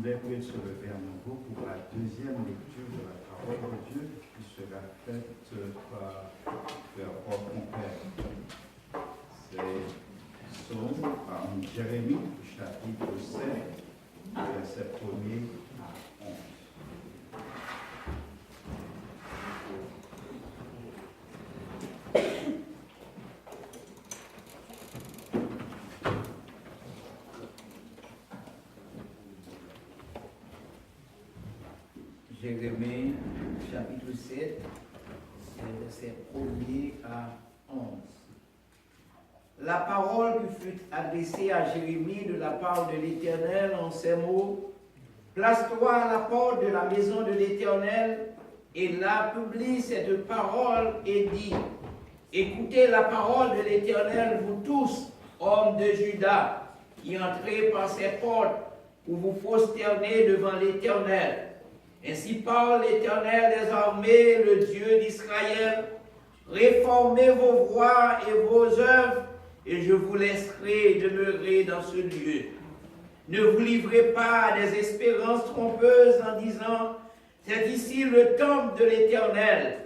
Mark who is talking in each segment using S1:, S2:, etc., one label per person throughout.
S1: voulais prier de se lever à nouveau pour la deuxième lecture de la parole de Dieu qui sera faite par Frère Paul Compère. C'est Psaume en Jérémie, chapitre 5, verset 1er à 11.
S2: Jérémie, chapitre 7, verset 1er à 11. La parole qui fut adressée à Jérémie de la part de l'Éternel en ces mots: place-toi à la porte de la maison de l'Éternel et là publie cette parole et dis: écoutez la parole de l'Éternel, vous tous, hommes de Juda, qui entrez par ces portes pour vous prosterner devant l'Éternel. Ainsi parle l'Éternel des armées, le Dieu d'Israël: réformez vos voies et vos œuvres, et je vous laisserai demeurer dans ce lieu. Ne vous livrez pas à des espérances trompeuses en disant: c'est ici le temple de l'Éternel,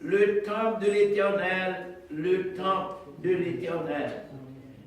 S2: le temple de l'Éternel, le temple de l'Éternel.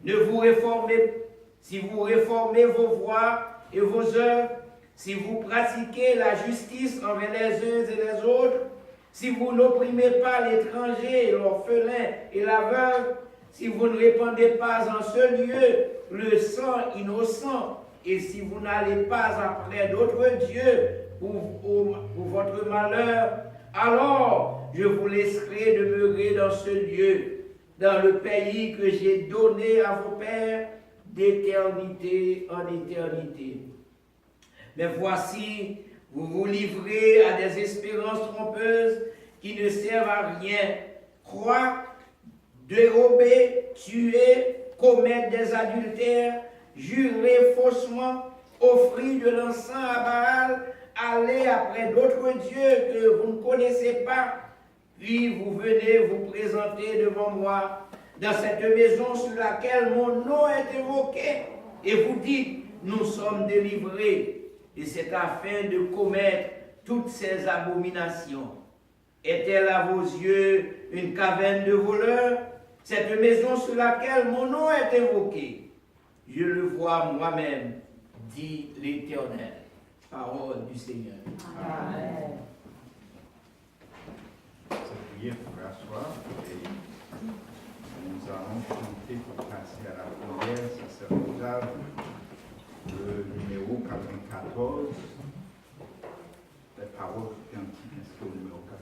S2: Ne vous réformez, si vous réformez vos voies et vos œuvres, si vous pratiquez la justice envers les uns et les autres, si vous n'opprimez pas l'étranger, l'orphelin et la veuve, si vous ne répandez pas en ce lieu le sang innocent, et si vous n'allez pas après d'autres dieux pour votre malheur, alors je vous laisserai demeurer dans ce lieu, dans le pays que j'ai donné à vos pères d'éternité en éternité. Mais voici, vous vous livrez à des espérances trompeuses qui ne servent à rien. Croire, dérober, tuer, commettre des adultères, jurer faussement, offrir de l'encens à Baal, aller après d'autres dieux que vous ne connaissez pas, puis vous venez vous présenter devant moi dans cette maison sur laquelle mon nom est évoqué, et vous dites: nous sommes délivrés. Et c'est afin de commettre toutes ces abominations. Est-elle à vos yeux une caverne de voleurs, cette maison sur laquelle mon nom est évoqué? Je le vois moi-même, dit l'Éternel. Parole du Seigneur. Amen.
S1: C'est prié pour asseoir et nous allons chanter pour passer à la prière sacerdotale. Le numéro 94, les paroles cantiques inscrites au numéro 94.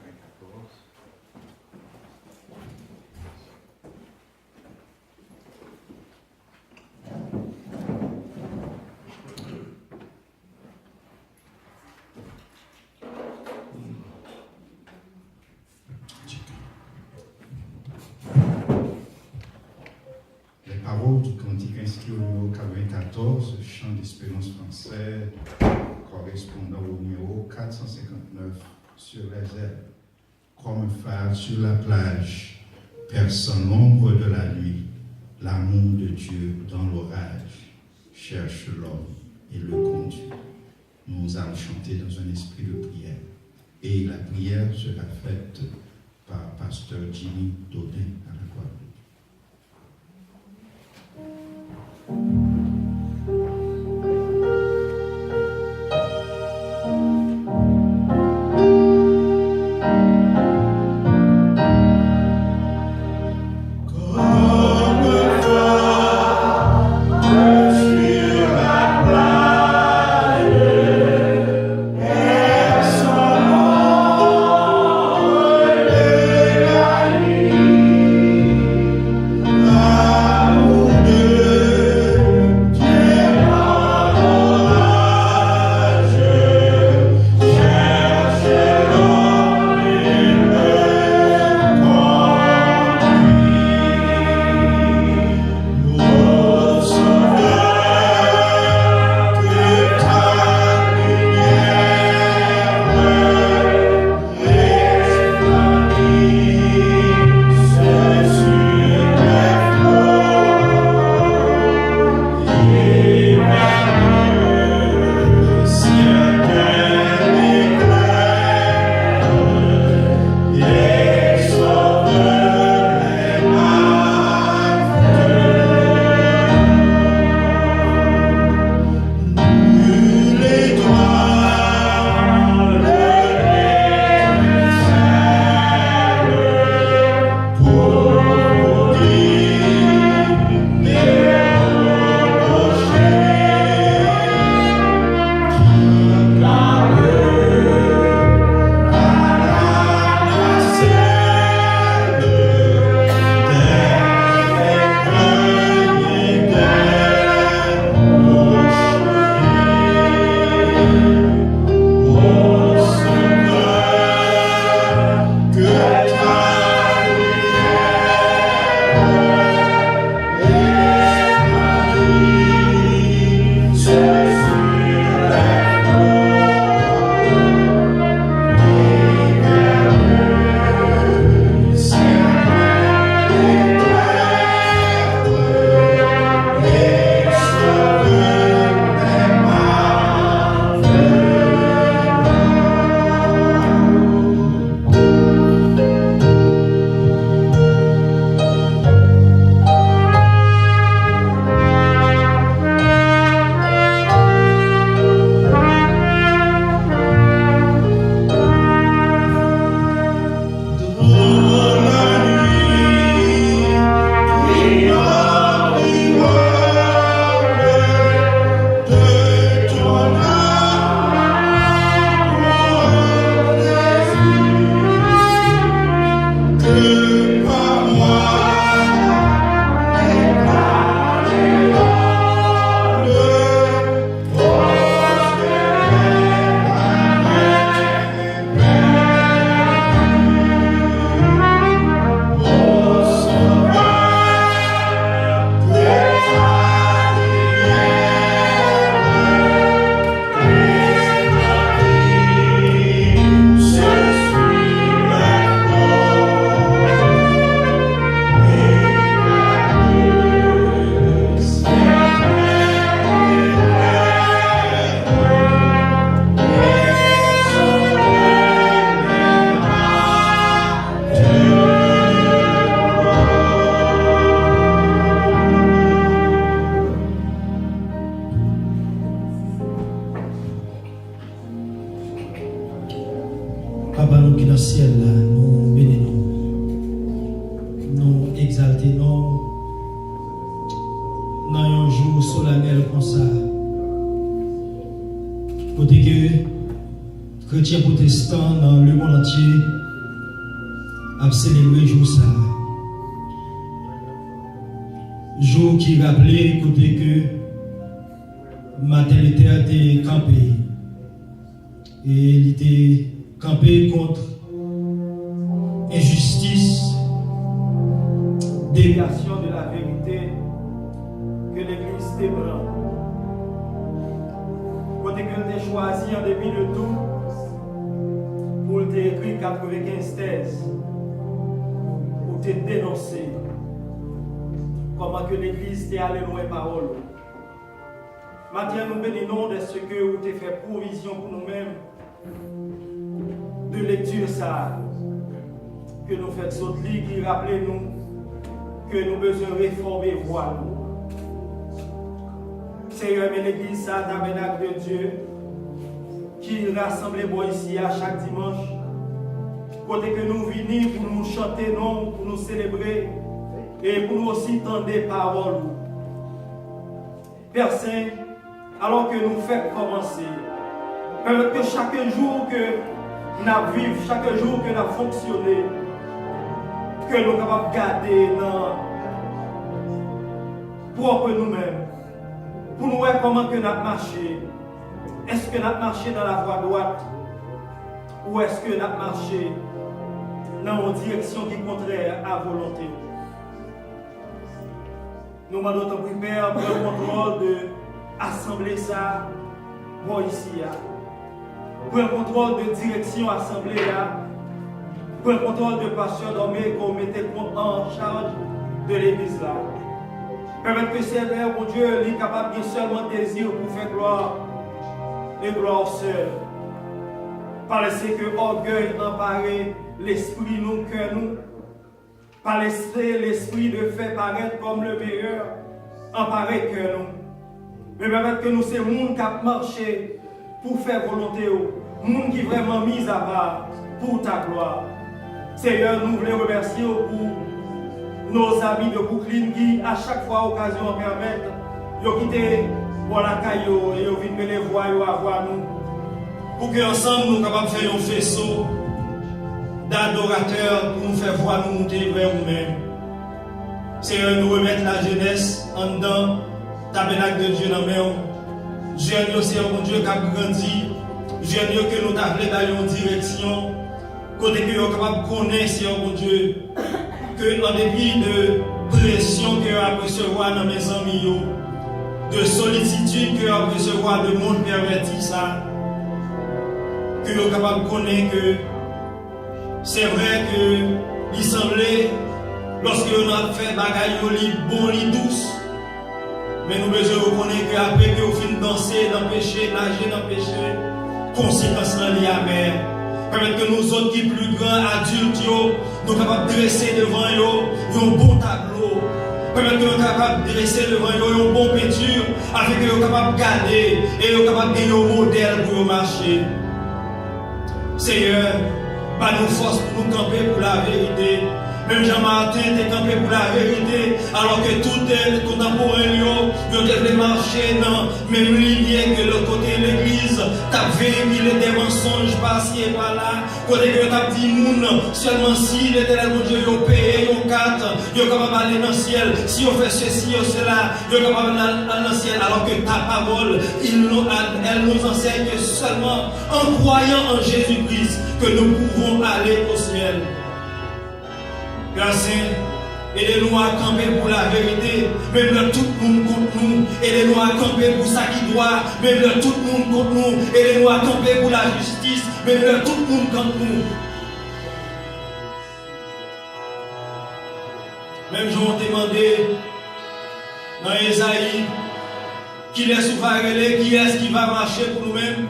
S3: Les paroles du cantique inscrit au numéro 94, chant d'espérance français, correspondant au numéro 459, sur les ailes. Comme un phare sur la plage, perçant l'ombre de la nuit, l'amour de Dieu dans l'orage cherche l'homme et le conduit. Nous allons chanter dans un esprit de prière. Et la prière sera faite par pasteur Jimmy Dodin à la Guadeloupe.
S4: Thank you. Papa, nous qui dans le ciel, nous bénissons, nous exaltons dans un jour solennel comme ça. Côté que chrétiens protestants dans le monde entier a célébré jour ça. Jour qui rappelait côté que Martin Luther a été campé. Et il était campé contre injustice, déviation de la vérité que l'Église t'ébranle. Côté que tu as choisi en début de tout pour t'écrire 95 thèses, pour te dénoncer comment que l'Église t'est allé loin parole. Maintenant, nous bénissons de ce que vous t'avez fait provision pour nous-mêmes de lecture ça, que nous faisons sauter, qui rappelle nous que nous besoin réformer voix. Seigneur, mais l'Église, ça, tabernacle de Dieu, qui rassemble ici à chaque dimanche, côté que nous venons pour nous chanter, non, pour nous célébrer, et pour nous aussi tendre des paroles. Père Saint, alors que nous faisons commencer, permettez que chaque jour que nous vivons, chaque jour que nous fonctionnons, que nous sommes capables de garder propre nous-mêmes, pour nous voir comment que nous marchons. Est-ce que nous marchons dans la voie droite ou est-ce que nous marchons dans une direction qui est contraire à la volonté? Nous demandons ton Père pour le contrôle de l'Assemblée ça, pour ici, pour le contrôle de direction Assemblée là, pour le contrôle de pasteur Domé qu'on mettait en charge de l'église là. Permettre que Seigneur, mon Dieu, il est capable de seulement désir pour faire gloire et gloire seul. Par laisser que orgueil emparer l'esprit nous, cœur nous. Par laisser l'esprit de faire paraître comme le meilleur emparer cœur nous. Mais permettre que nous c'est monde qui a marché pour faire volonté, monde qui vraiment mis à part pour ta gloire. Seigneur, nous voulons remercier pour nos amis de Brooklyn qui, à chaque fois, occasion permettent, de quitter la caillou et de venir les voir à voir nous. Pour qu'ensemble nous soyons capables de faire un faisceau d'adorateurs pour nous faire voir nous monter vers nous-mêmes. Seigneur, nous remettre la jeunesse en dedans, tabernacle de Dieu dans nos mains. Jeunes, Seigneur, mon Dieu, qui a grandi. Jeunes, que nous t'appelons dans une direction. Côté que nous sommes capables de connaître, Seigneur, mon Dieu, que en dépit de pression que nous avons recevoir dans mes amis, de sollicitude que nous avons recevoir de monde perverti, ça, que nous sommes capables de connaître que c'est vrai que il semblait, lorsque nous avons fait bagaille, bon, douce, mais nous devons reconnaître qu'après que nous finissons de danser dans le péché, nager dans le péché, conséquence dans l'amère. Permettre que nous autres qui sont plus grands, adultes, nous sommes capables de dresser devant eux un bon tableau. Permettre que nous sommes capables de dresser devant eux un bon peinture, afin que nous sommes capables de garder et nous sommes capables de donner un modèle pour marcher. Seigneur, pas nous force pour nous camper pour la vérité. Même Jean-Martin était campé pour la vérité, alors que tout est contemporain, ils devaient marcher dans la même ligne que le côté de l'église. T'as vécu des mensonges par-ci et par-là. Côté que t'as dit, seulement si l'éternel mon Dieu, ils payé, ils carte, ils sont capables d'aller dans le ciel. Si on fait ceci ou cela, ils sont capables d'aller dans le ciel. Alors que ta parole, elle nous enseigne que seulement en croyant en Jésus-Christ, que nous pouvons aller au ciel. Grâce, aidez-nous à camper pour la vérité, même là tout le monde contre nous, aidez-nous à camper pour ça qui doit, même là tout le monde contre nous, aidez-nous à camper pour la justice, même là tout le monde contre nous. Même je m'ai demandé dans Esaïe, qui est souverain, qui est-ce qui va marcher pour nous-mêmes?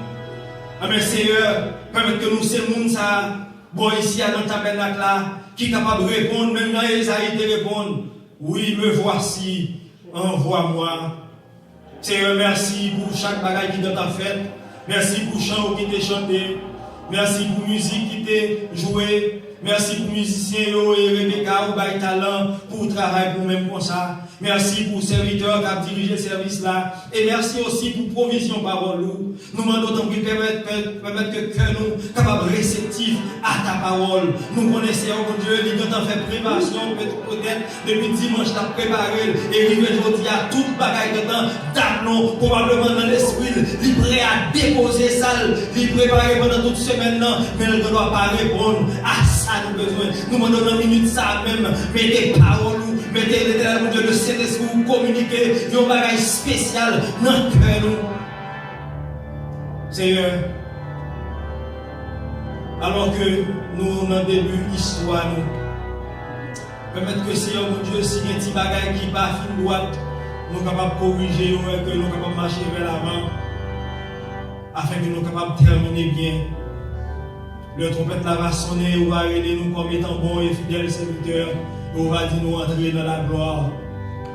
S4: Ah mais Seigneur, permettez que nous, ces monde ça, bon ici à notre tabernacle là, qui est capable de répondre, même dans Esaïe de répondre, oui, me voici, envoie-moi. Seigneur, merci pour chaque bagaille qui est dans ta fête. Merci pour le chant qui t'a chanté. Merci pour la musique qui t'est jouée. Merci pour les musiciens et Rebecca ou Baye Talent pour le travail pour même comme ça. Merci pour le serviteur qui a dirigé le service là. Et merci aussi pour la provision parole. Nous demandons de permettre que nous soyons capables réceptifs à ta parole. Nous connaissons, oh Dieu, les gens ont fait préparation, peut-être depuis dimanche, tu as préparé. Et aujourd'hui, à toute bagaille de temps, d'aplomb, probablement dans l'esprit, il est prêt à déposer ça, il est préparé pendant toute semaine, mais il ne doit pas répondre à ça. Nous besoin. Nous demandons dans une minute ça même. Mettez parole, mettez l'éternel mon Dieu, le Saint-Esprit, communiquer un bagage spécial dans le cœur. Seigneur, alors que nous, dans le début de l'histoire, nous permettre que Seigneur mon Dieu, si il y a un petit bagage qui bat fin droite, nous sommes capables de corriger, que nous sommes capables de marcher vers l'avant, afin que nous soyons capables de terminer bien. Le trompette là va sonner, on va aider nous comme étant bons et fidèles serviteurs, et on va dire nous entrer dans la gloire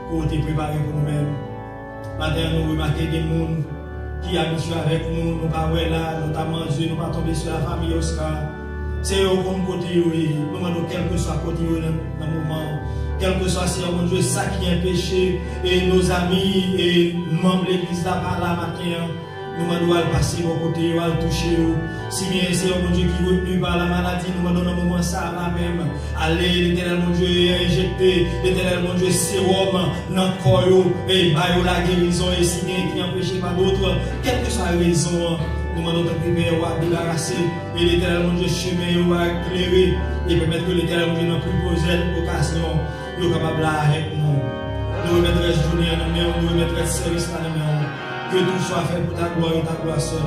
S4: pour te préparer pour nous-mêmes. Maintenant, nous remarquons des gens qui habituent avec nous, nous ne pas là, notamment Dieu, nous ne pas tomber sur la famille Oscar. C'est eux comme côté, nous demandons quel que soit côté dans le moment, quel que soit, Seigneur mon Dieu, ça qui est un péché, et nos amis et membres de l'église là par là matin. Nous demandons à passer au côté, à toucher. Si bien Seigneur mon Dieu qui est retenu par la maladie, nous demandons dans le moment ça là même. Allez, l'éternel mon Dieu, injecter, l'éternel mon Dieu, sérum dans le corps, et bailler la guérison, et si bien qui empêche pas d'autres, quelle que soit la raison, nous demandons de prier, à débarrasser, et l'éternel mon Dieu, chemin, à éclairer, et permettre que l'éternel mon Dieu n'a plus posé l'occasion, il est capable avec nous. Nous remettrons cette journée à nous, nous remettrons ce service à nous. Que tout soit fait pour ta gloire et ta gloire seule.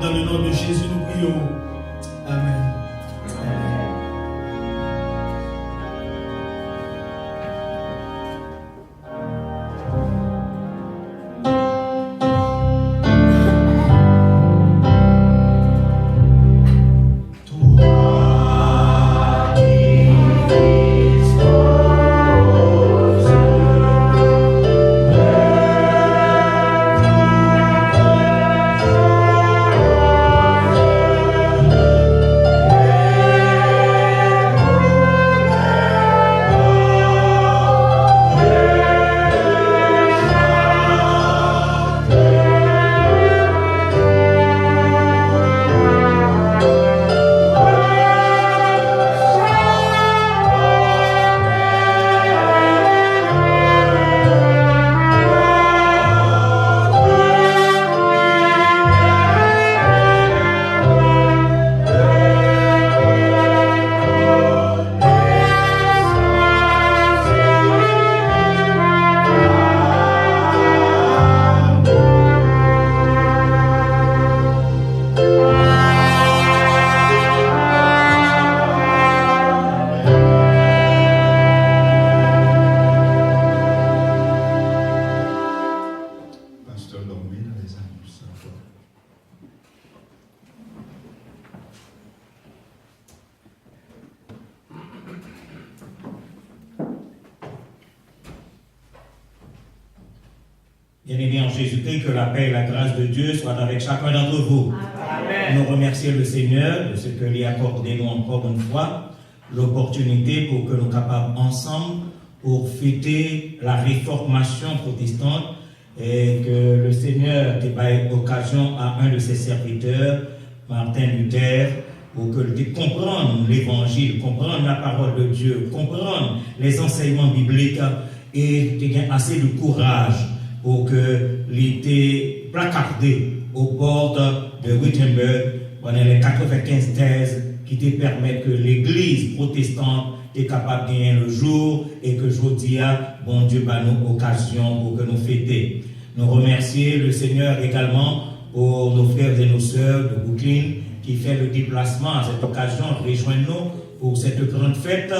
S4: Dans le nom de Jésus, nous prions. Amen.
S5: Bien-aimés en Jésus-Christ, que la paix et la grâce de Dieu soient avec chacun d'entre vous. Amen. Nous remercions le Seigneur de ce que lui a accordé nous encore une fois l'opportunité pour que nous capables ensemble pour fêter la réformation protestante et que le Seigneur ait donné occasion à un de ses serviteurs, Martin Luther, pour que tu comprendre l'évangile, comprendre la parole de Dieu, comprendre les enseignements bibliques et tu aies assez de courage pour que l'été placardé aux portes de Wittenberg pendant les 95 thèses qui te permettent que l'église protestante est capable de gagner le jour et que aujourd'hui, bon Dieu, bah, nous occasion pour que nous fêtions. Nous remercions le Seigneur également pour nos frères et nos sœurs de Brooklyn qui fait le déplacement à cette occasion, rejoignez-nous pour cette grande fête.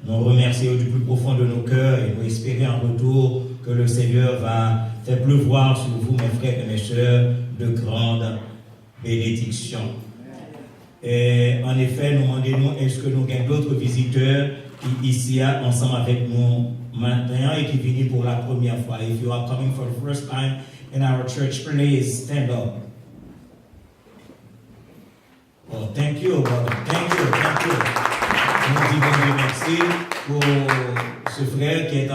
S5: Nous remercions du plus profond de nos cœurs et nous espérons en retour que le Seigneur va faire pleuvoir sur vous, mes frères et mes sœurs, de grandes bénédictions. Et en effet, nous demandons, est-ce que nous avons d'autres visiteurs qui ici ensemble avec nous maintenant et qui viennent pour la première fois? If you are coming for the first time in our church, please stand up. Oh, thank you, brother. Thank you. Nous disons Dieu merci pour ce frère qui est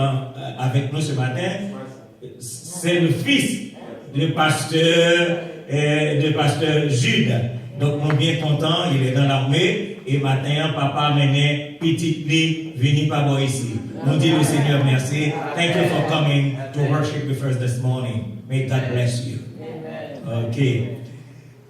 S5: avec nous ce matin. C'est le fils du pasteur Jude. Donc, nous sommes bien contents, il est dans l'armée. Et maintenant, papa mené petite lit, venu par moi ici. Nous disons le Seigneur merci. Thank you for coming to worship with us this morning. May God bless you. Ok.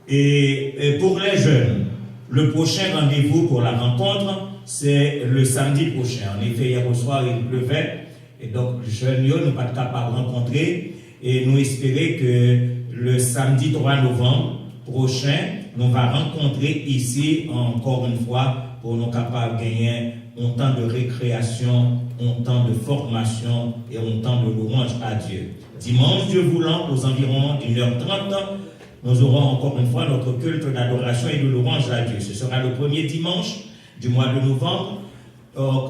S5: Et pour les jeunes, le prochain rendez-vous pour la rencontre, c'est le samedi prochain. En effet, hier au soir, il pleuvait. Et donc, les jeunes, nous ne sommes pas capables de rencontrer. Et nous espérons que le samedi 3 novembre prochain, nous allons rencontrer ici, encore une fois, pour nous capables de gagner un temps de récréation, un temps de formation et un temps de louange à Dieu. Dimanche, Dieu voulant, aux environs d'1h30, nous aurons encore une fois notre culte d'adoration et de louange à Dieu. Ce sera le premier dimanche du mois de novembre.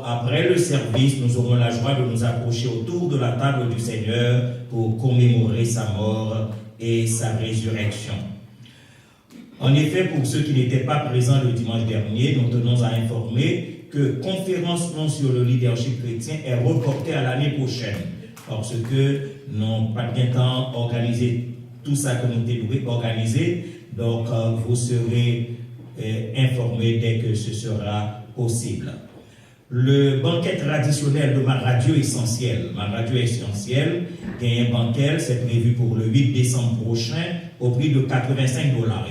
S5: Après le service, nous aurons la joie de nous approcher autour de la table du Seigneur pour commémorer sa mort et sa résurrection. En effet, pour ceux qui n'étaient pas présents le dimanche dernier, nous tenons à informer que conférence sur le leadership chrétien est reportée à l'année prochaine parce que nous n'avons pas bien temps organisé tout ça que nous devons organiser. Donc, vous serez informés dès que ce sera possible. Le banquet traditionnel de ma radio essentielle, qui est un banquet, c'est prévu pour le 8 décembre prochain au prix de $85.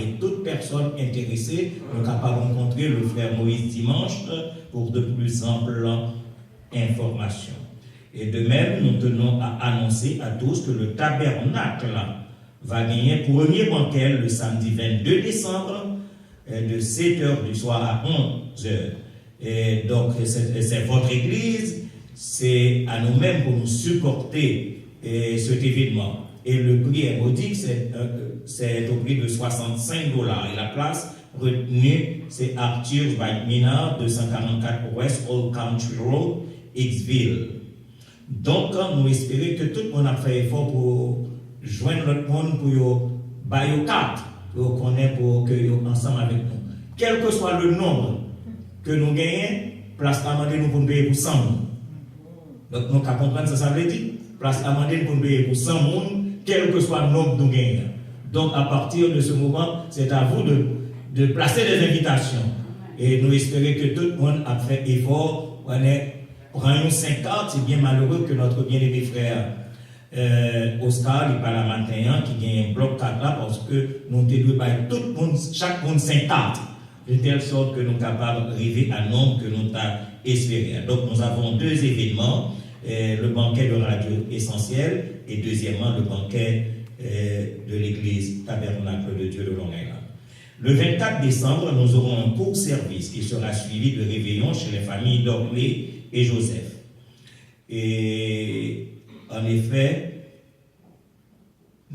S5: Et toute personne intéressée est capable de rencontrer le frère Moïse dimanche pour de plus amples informations. Et de même, nous tenons à annoncer à tous que le tabernacle va gagner premier banquet le samedi 22 décembre de 7h du soir à 11h. Et donc, c'est votre église, c'est à nous-mêmes pour nous supporter cet événement. Et le prix est modique, c'est au prix de $65. Et la place retenue, c'est Arthur Minard, 244 West Old Country Road, Hicksville. Donc, nous espérons que tout le monde a fait effort pour joindre notre monde pour bailler carte, pour qu'on ait pour que ensemble avec nous. Quel que soit le nombre que nous gagnons, place amendée nous pour payer pour 100 personnes. Donc nous comprenons ça veut dire. Place amendée nous pour payer pour 100 personnes, quel que soit le nombre que nous gagnons. Donc à partir de ce moment, c'est à vous de placer des invitations. Et nous espérons que tout le monde a fait effort. On prend une 5 cartes, c'est bien malheureux que notre bien-aimé frère Oscar, il parle à matin, qui gagne un bloc 4 là, parce que nous devons tout le monde, chaque monde 5 cartes. De telle sorte que nous sommes capables d'arriver à nombre que nous avons espéré. Donc nous avons deux événements, le banquet de radio essentiel et deuxièmement le banquet de l'église tabernacle de Dieu de Long Island. Le 24 décembre, nous aurons un court service qui sera suivi de réveillon chez les familles Dorlé et Joseph. Et en effet,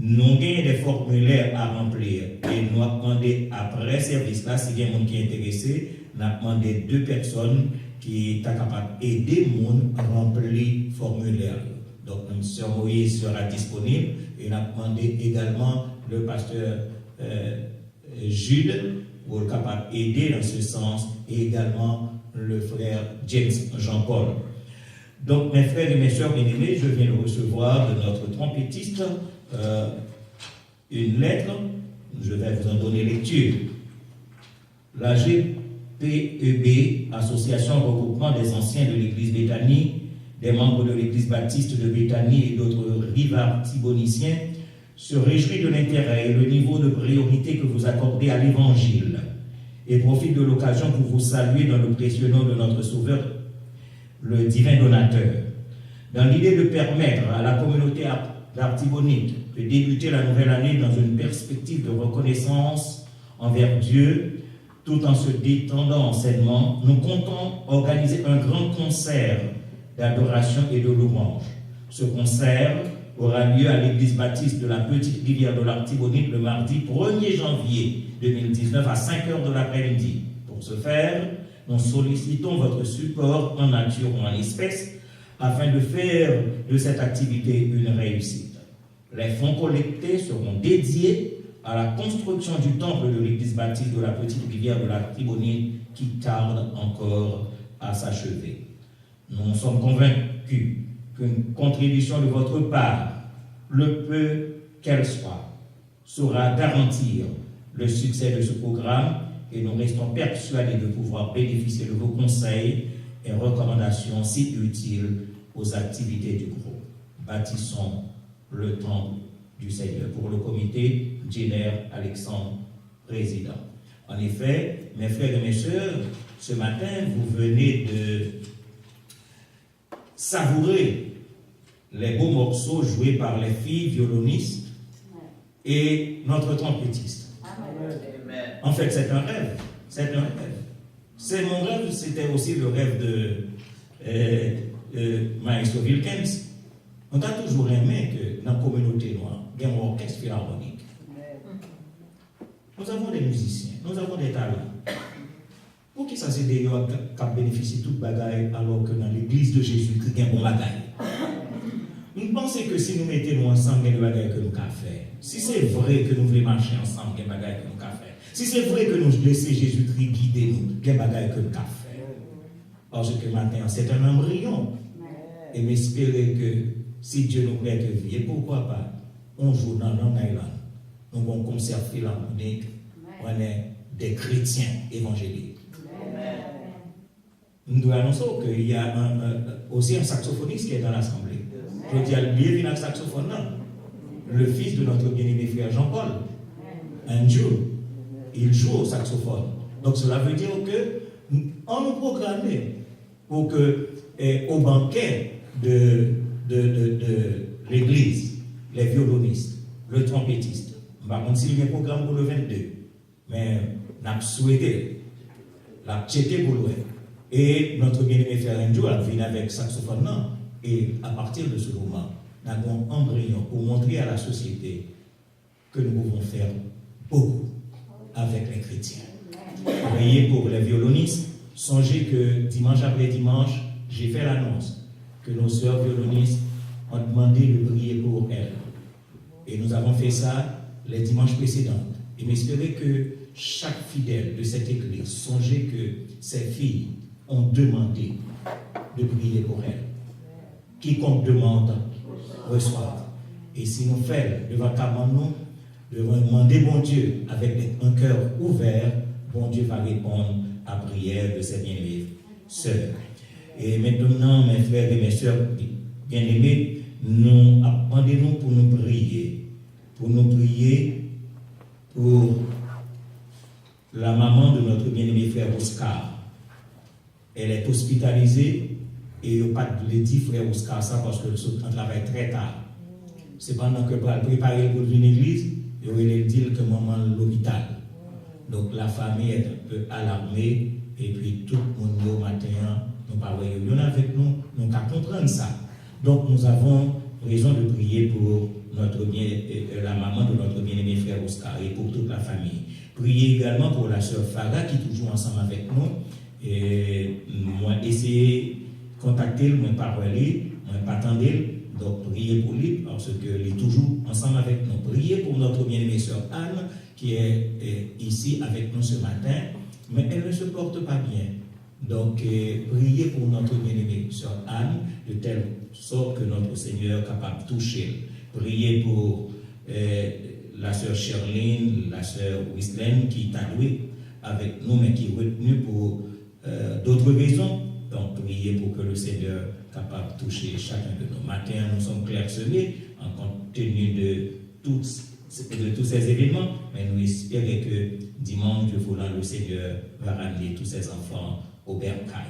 S5: nous avons des formulaires à remplir et nous avons demandé après service là, si il y a des gens qui sont intéressés, nous avons demandé 2 personnes qui sont capables d'aider les gens à remplir le formulaire. Donc, M. Moïse sera disponible et nous avons demandé également le pasteur Jude pour être capable d'aider dans ce sens et également le frère James Jean-Paul. Donc, mes frères et mes sœurs bien-aimés, je viens de recevoir de notre trompettiste une lettre, je vais vous en donner lecture. La GPEB, Association Regroupement des Anciens de l'Église Béthanie, des membres de l'Église Baptiste de Béthanie et d'autres rivards thiboniciens, se réjouit de l'intérêt et le niveau de priorité que vous accordez à l'Évangile et profite de l'occasion pour vous saluer dans le précieux nom de notre Sauveur, le divin donateur. Dans l'idée de permettre à la communauté d'Artibonite de débuter la nouvelle année dans une perspective de reconnaissance envers Dieu, tout en se détendant enseignement, nous comptons organiser un grand concert d'adoration et de louange. Ce concert aura lieu à l'église baptiste de la Petite Rivière de l'Artibonite le mardi 1er janvier 2019 à 5h de l'après-midi. Pour ce faire, nous sollicitons votre support en nature ou en espèces afin de faire de cette activité une réussite. Les fonds collectés seront dédiés à la construction du temple de l'église baptiste de la petite rivière de la Tibonite qui tarde encore à s'achever. Nous sommes convaincus qu'une contribution de votre part, le peu qu'elle soit, saura garantir le succès de ce programme et nous restons persuadés de pouvoir bénéficier de vos conseils et recommandations si utiles aux activités du groupe. Bâtissons le temple du Seigneur. Pour le comité, Jenner Alexandre, président. En effet, mes frères et mes sœurs, ce matin, vous venez de savourer les beaux morceaux joués par les filles violonistes et notre trompettiste. En fait, c'est un rêve. C'est un rêve. C'est mon rêve, c'était aussi le rêve de Maestro Wilkins. On a toujours aimé que dans la communauté noire, il y ait un orchestre philharmonique. Nous avons des musiciens, nous avons des talents. Pour qui ça c'est des gens qui bénéficient de toute bagaille alors que dans l'église de Jésus-Christ, il y a un bon bagaille. Nous pensons que si nous mettons ensemble, il y a des bagailles que nous avons fait. Si c'est vrai que nous voulons marcher ensemble, il y a des bagailles que nous avons fait. Si c'est vrai que nous laissons Jésus-Christ guider nous, il y a des bagailles que nous avons fait. Parce que maintenant, c'est un embryon. Et m'espérer que si Dieu nous prête vie, et pourquoi pas, on joue dans Long Island, nous avons un concert philharmonique, on est des chrétiens évangéliques. Nous devons annoncer qu'il y a aussi un saxophoniste qui est dans l'assemblée. Je dis à lui, un saxophone, le fils de notre bien-aimé frère Jean-Paul, Andrew, il joue au saxophone. Donc cela veut dire que on nous programme pour que au banquet de l'église, les violonistes, le trompettiste, par contre, s'il y a un programme pour le 22, mais nous avons souhaité, la checké pour le et notre bien-aimé frère Andrew a venu avec saxophone, et à partir de ce moment, nous avons un embryon pour montrer à la société que nous pouvons faire beaucoup avec les chrétiens. Priez pour les violonistes. Songez que dimanche après dimanche, j'ai fait l'annonce que nos sœurs violonistes ont demandé de prier pour elles. Et nous avons fait ça les dimanches précédents. Et m'espérer que chaque fidèle de cette église, songez que ces filles ont demandé de prier pour elles. Quiconque demande, reçoit. Et si nous faisons devant nous, devons demander bon Dieu avec un cœur ouvert, bon Dieu va répondre à la prière de ses bien-aimés sœurs. Et maintenant, mes frères et mes sœurs bien-aimés, nous appendez-nous pour nous prier. Pour nous prier pour la maman de notre bien-aimé frère Oscar. Elle est hospitalisée et il n'y a pas de dire frère Oscar ça parce qu'on travaille très tard. C'est pendant que pour préparer pour une église, il aurait dit que maman à l'hôpital. Donc la famille est un peu alarmée et puis tout le monde au matin, nous parlons avec nous, nous avons comprendre ça. Donc nous avons raison de prier pour la maman de notre bien-aimé frère Oscar et pour toute la famille. Priez également pour la sœur Farah qui est toujours ensemble avec nous. Et moi, essayez de contacter, moi, parler, moi, pas attendre. Donc, priez pour lui parce qu'il est toujours ensemble avec nous. Priez pour notre bien-aimée sœur Anne qui est ici avec nous ce matin, mais elle ne se porte pas bien. Donc, priez pour notre bien-aimée sœur Anne de telle sorte que notre Seigneur est capable de toucher. Priez pour la sœur Sherline, la sœur Wislène qui est allouée avec nous, mais qui est retenue pour d'autres raisons. Donc, priez pour que le Seigneur soit capable de toucher chacun de nous. Matin, nous sommes clairsemés en compte tenu de tous ces événements, mais nous espérons que dimanche, Dieu voulant, le Seigneur va ramener tous ses enfants au bercail.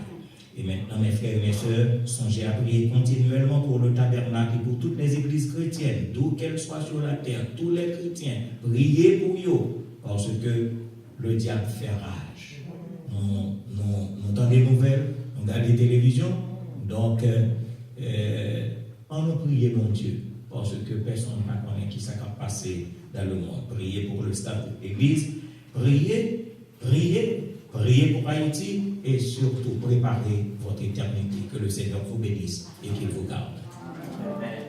S5: Et maintenant, mes frères et mes sœurs, songez à prier continuellement pour le tabernacle et pour toutes les églises chrétiennes, d'où qu'elles soient sur la terre, tous les chrétiens. Priez pour eux, parce que le diable fait rage. Nous entendons des nouvelles, nous regardons des télévisions, donc on nous prie, mon Dieu, parce que personne ne connaît qui s'est passé dans le monde. Priez pour le stade de l'Église, priez pour Haïti et surtout préparez votre éternité. Que le Seigneur vous bénisse et qu'il vous garde. Amen.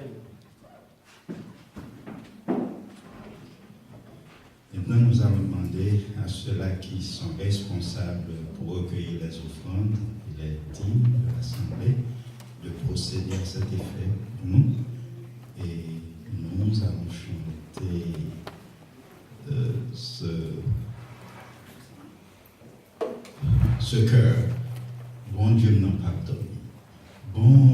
S3: Maintenant, nous allons demander à ceux-là qui sont responsables pour recueillir les offrandes et les dîmes de l'Assemblée de procéder à cet effet pour nous. Et nous allons chanter ce chœur. Bon Dieu n'a pas dormi. Bon